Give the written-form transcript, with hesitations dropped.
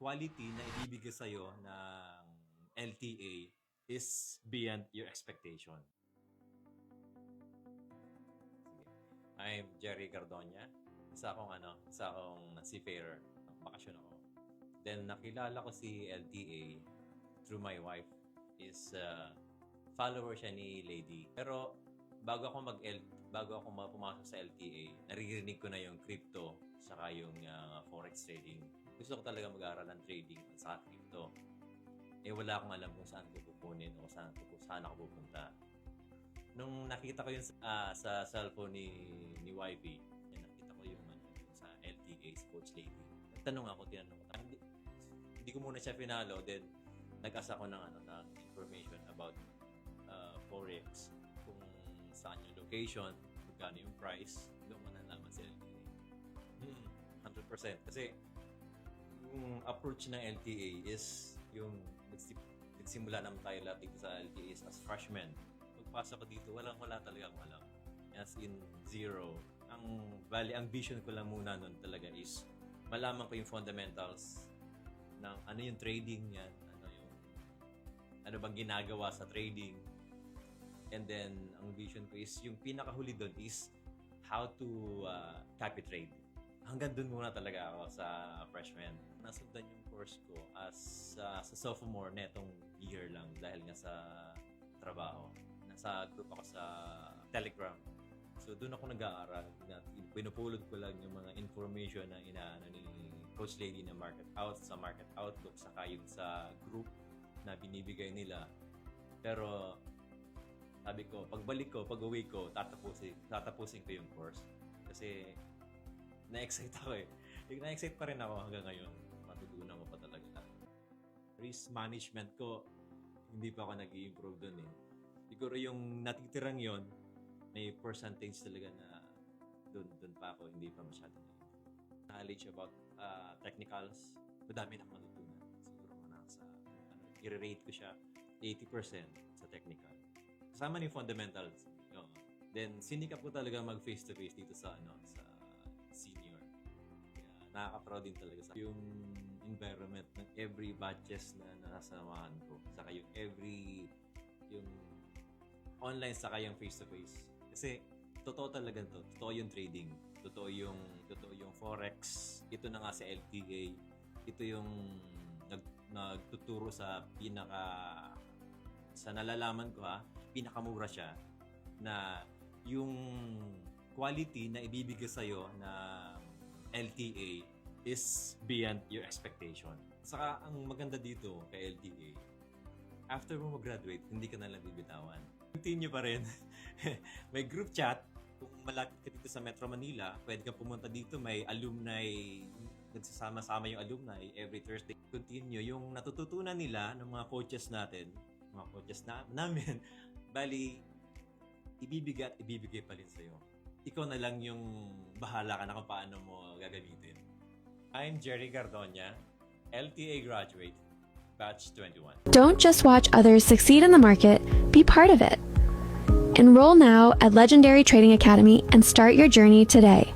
quality na ibibigay sa'yo ng LTA is beyond your expectation. Sige. I'm Jerry Gardonia. Isa akong seafarer. Bakasyon ako. Then nakilala ko si LTA through my wife. Is follower siya ni Lady. Pero bago ako pumasok sa LTA, naririnig ko na yung crypto saka yung forex trading. Gusto ko talaga mag-aaral ng trading at saka crypto. Wala akong alam kung saan ko pupunin o saan ako pupunta. Nung nakita ko yun sa cellphone ni wifey, nakita ko yung sa LTA, Coach Lady. Tinanong ko, hindi ko muna siya pinalo, then nag-asa ko ng information about forex, kung saan yung location, magkano yung price, doon mo nalaman sa LTA. 100%. Kasi yung approach ng LTA is yung nagsimula naman tayo lahat dito sa LTA as freshman. Pagpasok ko dito, wala talaga akong alam. As in zero. Ang vision ko lang muna nun talaga is malaman ko yung fundamentals ng ano yung trading yan, ano bang ginagawa sa trading. And then, ang vision ko is, yung pinakahuli doon is how to copy trade. Hanggang doon muna talaga ako sa freshman. Nasundan yung course ko as sa sophomore netong year lang dahil nga sa trabaho. Nasa group ako sa Telegram. So, doon ako nag-aaral. Pinupulot ko lang yung mga information na inaano ni Coach Lady na market outlook, saka yung sa group na binibigay nila. Pero sabi ko, pag-uwi ko, tatapusin ko yung course. Kasi na-excite ako eh. Na-excite pa rin ako hanggang ngayon. Matutunan ko pa talaga. Risk management ko, hindi pa ako nag-i-improve dun eh. Siguro yung natitirang yon, may percentage talaga na dun pa ako, hindi pa masyado knowledge about technicals. Madami na akong matutunan. Siguro i-rate ko siya 80% sa technical. Kasama ni fundamentals. Then, sinikap ko talaga mag face-to-face dito sa senior. Kaya, nakaka-proud din talaga sa yung environment ng every batches na nasamahan ko. Saka yung yung online saka yung face-to-face. Kasi, totoo talaga to. Totoo yung trading. Totoo yung forex. Ito na nga sa LTA. Ito yung nagtuturo sa nalalaman ko pinakamura siya na yung quality na ibibigay sa'yo na LTA is beyond your expectation. Saka ang maganda dito kay LTA, after mo mag-graduate, hindi ka na lang bibitawan. Continue pa rin. May group chat. Kung malapit ka dito sa Metro Manila, pwede kang pumunta dito. May alumni, nagsasama-sama yung alumni every Thursday. Continue yung natututunan nila ng mga coaches natin, namin, bali, ibibigay pa rin sa'yo. Ikaw na lang yung bahala ka na kung paano mo gagamitin. I'm Jerry Gardonia, LTA graduate, batch 21. Don't just watch others succeed in the market, be part of it. Enroll now at Legendary Trading Academy and start your journey today.